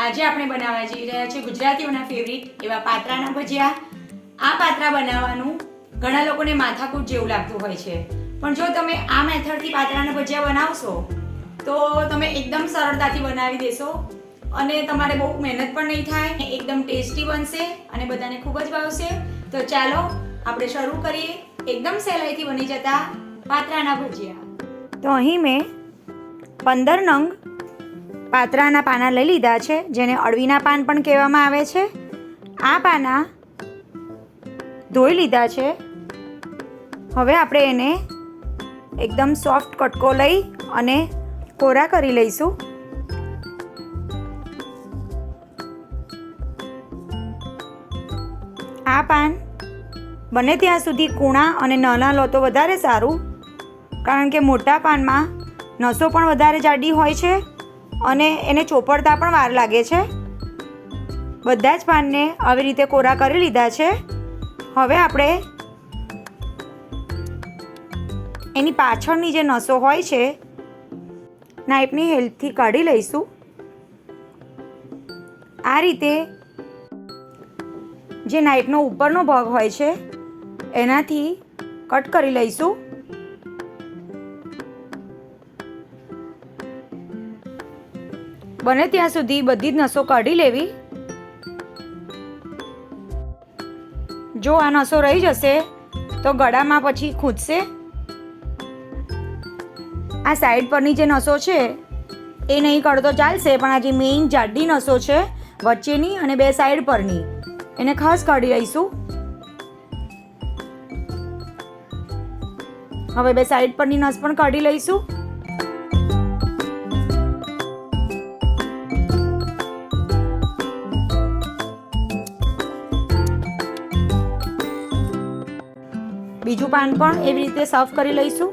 આજે આપણે બનાવવા જઈ રહ્યા છીએ ગુજરાતીઓના ફેવરિટ એવા પાત્રાના ભજીયા। આ પાત્રા બનાવવાનું ઘણા લોકોને માથાકૂટ જેવું લાગતું હોય છે, પણ જો તમે આ મેથડથી પાત્રાના ભજીયા બનાવશો તો તમે એકદમ સરળતાથી બનાવી દેશો અને તમારે બહુ મહેનત પણ નહીં થાય, એકદમ ટેસ્ટી બનશે અને બધાને ખૂબ જ ભાવશે। તો ચાલો આપણે શરૂ કરીએ એકદમ સહેલાઈથી બની જતા પાત્રાના ભજીયા। તો અહીં મેં 15 નંગ પાત્રાના પાના લઈ લીધા છે, જેને અળવીના પાન પણ કહેવામાં આવે છે। આ પાના ધોઈ લીધા છે। હવે આપણે એને એકદમ સોફ્ટ કટકો લઈ અને કોરા કરી લઈશું। આ પાન બને ત્યાં સુધી કૂણા અને નાના લો તો વધારે સારું, કારણ કે મોટા પાનમાં નસો પણ વધારે જાડી હોય છે અને એને ચોપડતા પણ વાર લાગે છે। બધા જ પાનને આવી રીતે કોરા કરી લીધા છે। હવે આપણે એની પાછળની જે નસો હોય છે નાઈફની હેલ્પથી કાઢી લઈશું। આ રીતે જે નાઈફનો ઉપરનો ભાગ હોય છે એનાથી કટ કરી લઈશું। બને ત્યાં સુધી બધી જ નસો કાઢી લેવી। જો આ નસો રહી જશે તો ગળામાં પછી ખૂંચશે। આ સાઈડ પરની જે નસો છે એ નહીં કાઢો તો ચાલશે, પણ આ જે મેઇન જાડી નસો છે વચ્ચેની અને બે સાઈડ પરની, એને ખાસ કાઢી લઈશું। હવે બે સાઈડ પરની નસ પણ કાઢી લઈશું। બીજું પાન પણ એવી રીતે સાફ કરી લઈશું।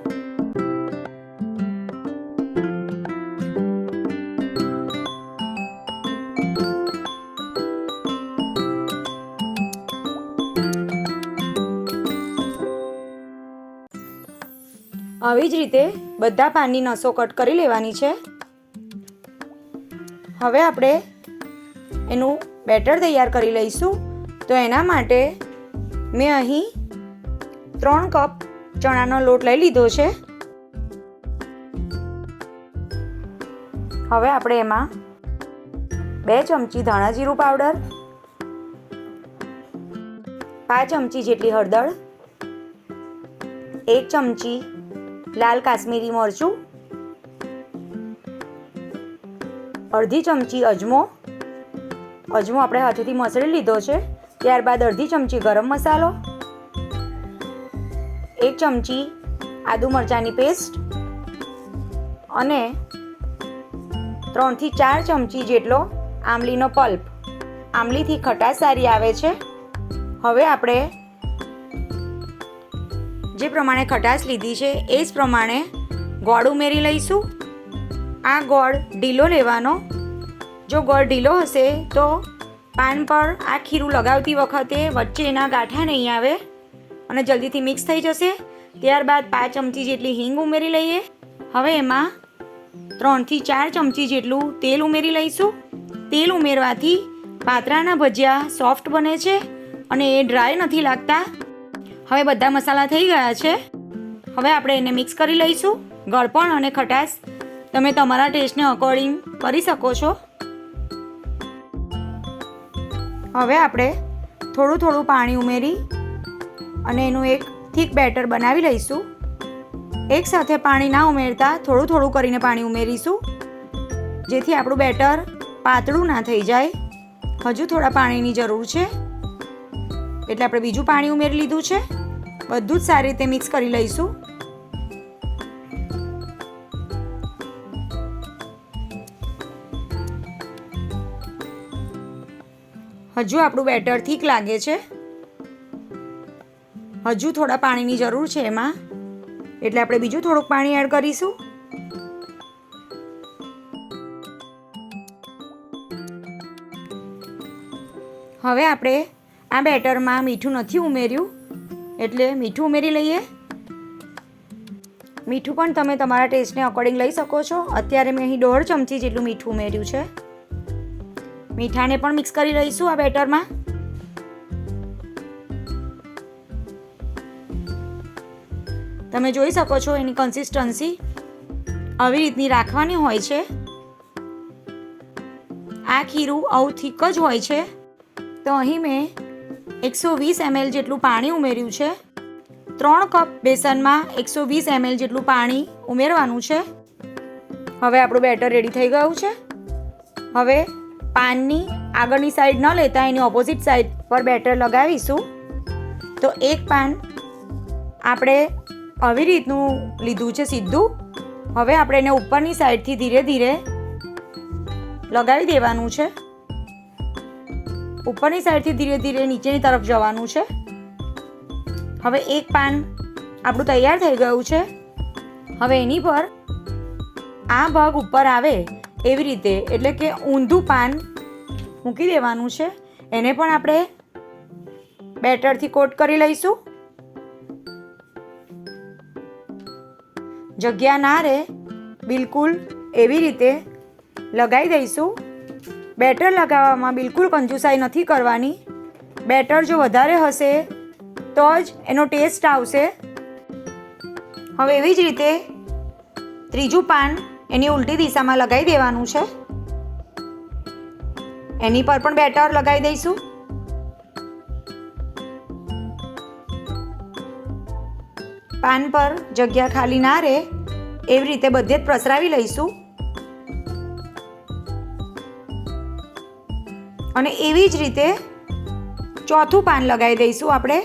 આવી જ રીતે બધા પાનની નસો કટ કરી લેવાની છે। હવે આપણે એનું બેટર તૈયાર કરી લઈશું। તો એના માટે મેં અહીં 3 કપ ચણાનો લોટ લઈ લીધો છે। હવે આપણે એમાં 2 ચમચી ધાણા જીરું પાવડર, 5 ચમચી જેટલી હળદર, 1 ચમચી લાલ કાશ્મીરી મરચું, અડધી ચમચી અજમો આપણે હાથેથી મસળી લીધો છે। ત્યારબાદ અડધી ચમચી ગરમ મસાલો, 1 ચમચી આદુ મરચાંની પેસ્ટ અને 3 થી 4 ચમચી જેટલો આમલીનો પલ્પ। આમલીથી ખટાશ સારી આવે છે। હવે આપણે જે પ્રમાણે ખટાશ લીધી છે એ જ પ્રમાણે ગોળ ઉમેરી લઈશું। આ ગોળ ઢીલો લેવાનો। જો ગોળ ઢીલો હશે તો પાન પર આ ખીરું લગાવતી વખતે વચ્ચે એના ગાંઠા નહીં આવે અને જલ્દીથી મિક્સ થઈ જશે। ત્યારબાદ 5 ચમચી જેટલી હિંગ ઉમેરી લઈએ। હવે એમાં 3 થી 4 ચમચી જેટલું તેલ ઉમેરી લઈશું। તેલ ઉમેરવાથી પાત્રાના ભજીયા સોફ્ટ બને છે અને એ ડ્રાય નથી લાગતા। હવે બધા મસાલા થઈ ગયા છે। હવે આપણે એને મિક્સ કરી લઈશું। ગળપણ અને ખટાશ તમે તમારા ટેસ્ટને અકોર્ડિંગ કરી શકો છો। હવે આપણે થોડું થોડું પાણી ઉમેરી અને એનું એક થીક બેટર બનાવી લઈશું। એક સાથે પાણી ના ઉમેરતા થોડું થોડું કરીને પાણી ઉમેરીશું, જેથી આપણું બેટર પાતળું ના થઈ જાય। હજુ થોડા પાણીની જરૂર છે એટલે આપણે બીજું પાણી ઉમેરી લીધું છે। બધું જ સારી રીતે મિક્સ કરી લઈશું। હજુ આપણું બેટર થીક લાગે છે, હજુ થોડા પાણીની જરૂર છે એમાં, એટલે આપણે બીજું થોડુંક પાણી એડ કરીશું। હવે આપણે આ બેટરમાં મીઠું નથી ઉમેર્યું એટલે મીઠું ઉમેરી લઈએ। મીઠું પણ તમે તમારા ટેસ્ટને અકોર્ડિંગ લઈ શકો છો। અત્યારે મેં અહીં 1.5 ચમચી જેટલું મીઠું ઉમેર્યું છે। મીઠાને પણ મિક્સ કરી લઈશું આ બેટરમાં. તમે જોઈ શકો છો એની કન્સિસ્ટન્સી આવી રીતની રાખવાની હોય છે. આ ખીરું આવું થીક જ હોય છે. તો અહીં મેં 120 ml જેટલું પાણી ઉમેર્યું છે. 3 કપ બેસનમાં 120 ml જેટલું પાણી ઉમેરવાનું છે. હવે આપણું બેટર રેડી થઈ ગયું છે. હવે પાનની આગળની સાઈડ ન લેતા એની ઓપોઝિટ સાઈડ પર બેટર લગાવીશું. તો એક પાન આપણે આવી રીતનું લીધું છે સીધું. હવે આપણે એને ઉપરની સાઈડથી ધીરે ધીરે લગાવી દેવાનું છે. ઉપરની સાઈડથી ધીરે ધીરે નીચેની તરફ જવાનું છે. હવે એક પાન આપણું તૈયાર થઈ ગયું છે. હવે એની પર આ ભાગ ઉપર આવે એવી રીતે, એટલે કે ઊંધું પાન મૂકી દેવાનું છે. એને પણ આપણે બેટરથી કોટ કરી લઈશું. જગ્યા ના રહે બિલકુલ એવી રીતે લગાવી દઈશું. બેટર લગાવવામાં બિલકુલ કંજુસાઈ નથી કરવાની. બેટર જો વધારે હશે તો જ એનો ટેસ્ટ આવશે. હવે એવી જ રીતે ત્રીજું પાન એની ઉલટી દિશામાં લગાવી દેવાનું છે. એની પર પણ બેટર લગાવી દઈશું. પાન પર જગ્યા ખાલી ના રહે એવી રીતે બધે જ પ્રસરાવી લઈશું. અને એવી જ રીતે ચોથું પાન લગાવી દઈશું આપણે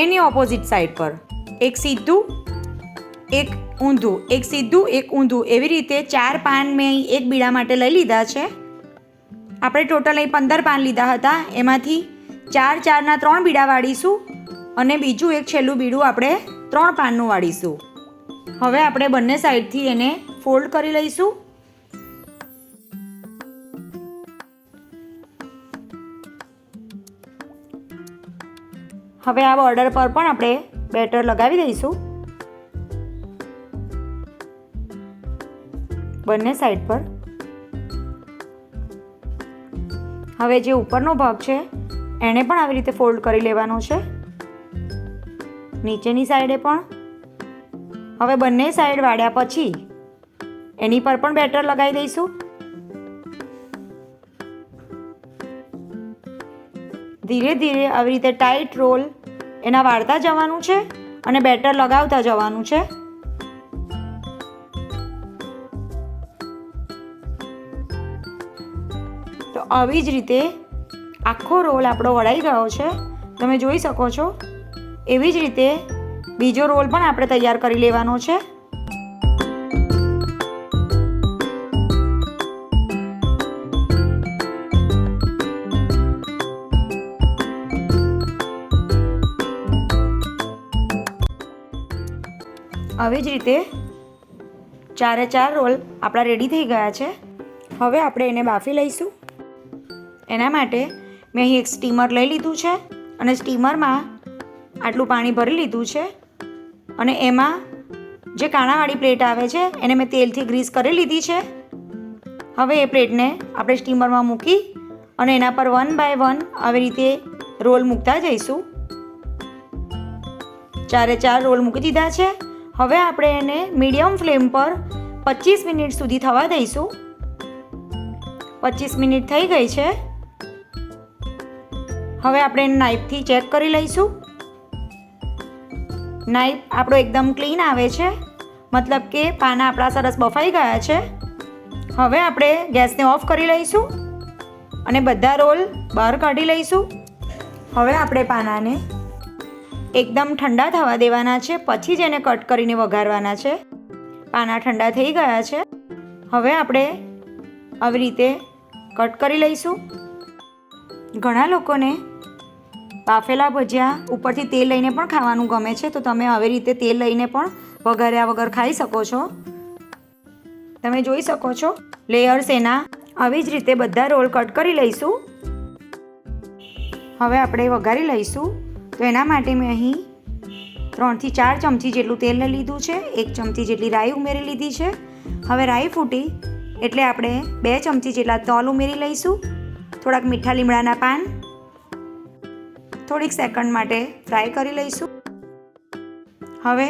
એની ઓપોઝિટ સાઈડ પર. એક સીધું એક ઊંધું, એક સીધું એક ઊંધું, એવી રીતે 4 પાન મેં એક બીડા માટે લઈ લીધા છે. આપણે ટોટલ અહીં 15 પાન લીધા હતા. એમાંથી 4 3 બીડા વાળીશું અને બીજું એક છેલ્લું બીડું આપણે 3 પાનનું વાળીશું. હવે આપણે બંને સાઈડથી એને ફોલ્ડ કરી લઈશું. હવે આ બોર્ડર પર પણ આપણે બેટર લગાવી દઈશું બંને સાઈડ પર. હવે જે ઉપરનો ભાગ છે એને પણ આવી રીતે ફોલ્ડ કરી લેવાનો છે, નીચેની સાઈડે પણ. હવે બંને સાઈડ વાળ્યા પછી એની પર પણ બેટર લગાવી દઈશું. ધીરે ધીરે આવી રીતે ટાઈટ રોલ એના વાળતા જવાનું છે અને બેટર લગાવતા જવાનું છે. તો આવી જ રીતે આખો રોલ આપણો વળાઈ ગયો છે, તમે જોઈ શકો છો. એવી જ રીતે બીજો રોલ પણ આપણે તૈયાર કરી લેવાનો છે. આવી જ રીતે 4 રોલ આપણા રેડી થઈ ગયા છે. હવે આપણે એને બાફી લઈશું. એના માટે મેં અહીં એક સ્ટીમર લઈ લીધું છે અને સ્ટીમરમાં આટલું પાણી ભરી લીધું છે અને એમાં જે કાણાવાળી પ્લેટ આવે છે એને મેં તેલથી ગ્રીસ કરી લીધી છે. હવે એ પ્લેટને આપણે સ્ટીમરમાં મૂકી અને એના પર 1 બાય 1 આવી રીતે રોલ મૂકતા જઈશું. 4 રોલ મૂકી દીધા છે. હવે આપણે એને મીડિયમ ફ્લેમ પર 25 મિનિટ સુધી થવા દઈશું. 25 મિનિટ થઈ ગઈ છે. હવે આપણે નાઈફથી ચેક કરી લઈશું. નાઈફ આપણો એકદમ ક્લીન આવે છે, મતલબ કે પાના આપણા સરસ બફાઈ ગયા છે. હવે આપણે ગેસને ઓફ કરી લઈશું અને બધા રોલ બહાર કાઢી લઈશું. હવે આપણે પાનાને એકદમ ઠંડા થવા દેવાના છે, પછી જ એને કટ કરીને વઘારવાના છે. પાના ઠંડા થઈ ગયા છે. હવે આપણે આવી રીતે કટ કરી લઈશું. ઘણા લોકોને બાફેલા ભજીયા ઉપરથી તેલ લઈને પણ ખાવાનું ગમે છે, તો તમે આવી રીતે તેલ લઈને પણ વઘાર્યા વગર ખાઈ શકો છો. તમે જોઈ શકો છો લેયર્સ એના. આવી જ રીતે બધા રોલ કટ કરી લઈશું. હવે આપણે વઘારી લઈશું. તો એના માટે મેં અહીં 3 થી 4 ચમચી જેટલું તેલ લીધું છે. 1 ચમચી જેટલી રાઈ ઉમેરી લીધી છે. હવે રાઈ ફૂટી એટલે આપણે 2 ચમચી જેટલા તલ ઉમેરી લઈશું, થોડાક મીઠા લીમડાના પાન, થોડીક સેકન્ડ માટે ફ્રાય કરી લઈશું. હવે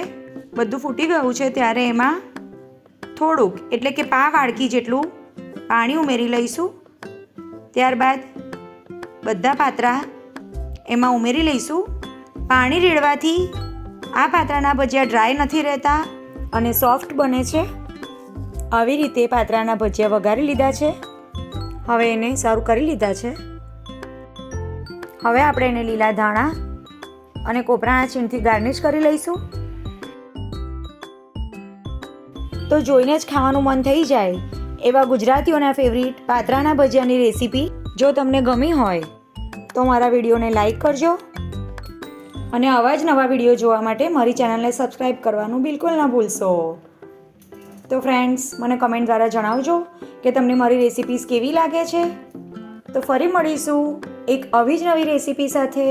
બધું ફૂટી ગયું છે ત્યારે એમાં થોડુંક એટલે કે પા વાડકી જેટલું પાણી ઉમેરી લઈશું. ત્યારબાદ બધા પાત્રા એમાં ઉમેરી લઈશું. પાણી રેડવાથી આ પાત્રાના ભજીયા ડ્રાય નથી રહેતા અને સોફ્ટ બને છે. આવી રીતે પાત્રાના ભજીયા વઘારી લીધા છે. હવે એને સર્વ કરી લીધા છે. હવે આપણે એને લીલા ધાણા અને કોપરાના છીણથી ગાર્નિશ કરી લઈશું. તો જોઈને જ ખાવાનું મન થઈ જાય એવા ગુજરાતીઓના ફેવરિટ પાત્રાના ભજીયાની રેસીપી જો તમને ગમી હોય તો મારા વિડીયોને લાઈક કરજો અને આવા જ નવા વિડીયો જોવા માટે મારી ચેનલને સબસ્ક્રાઈબ કરવાનું બિલકુલ ના ભૂલશો. તો ફ્રેન્ડ્સ, મને કમેન્ટ દ્વારા જણાવજો કે તમને મારી રેસીપીસ કેવી લાગે છે. તો ફરી મળીશું એક આવી જ નવી રેસીપી સાથે.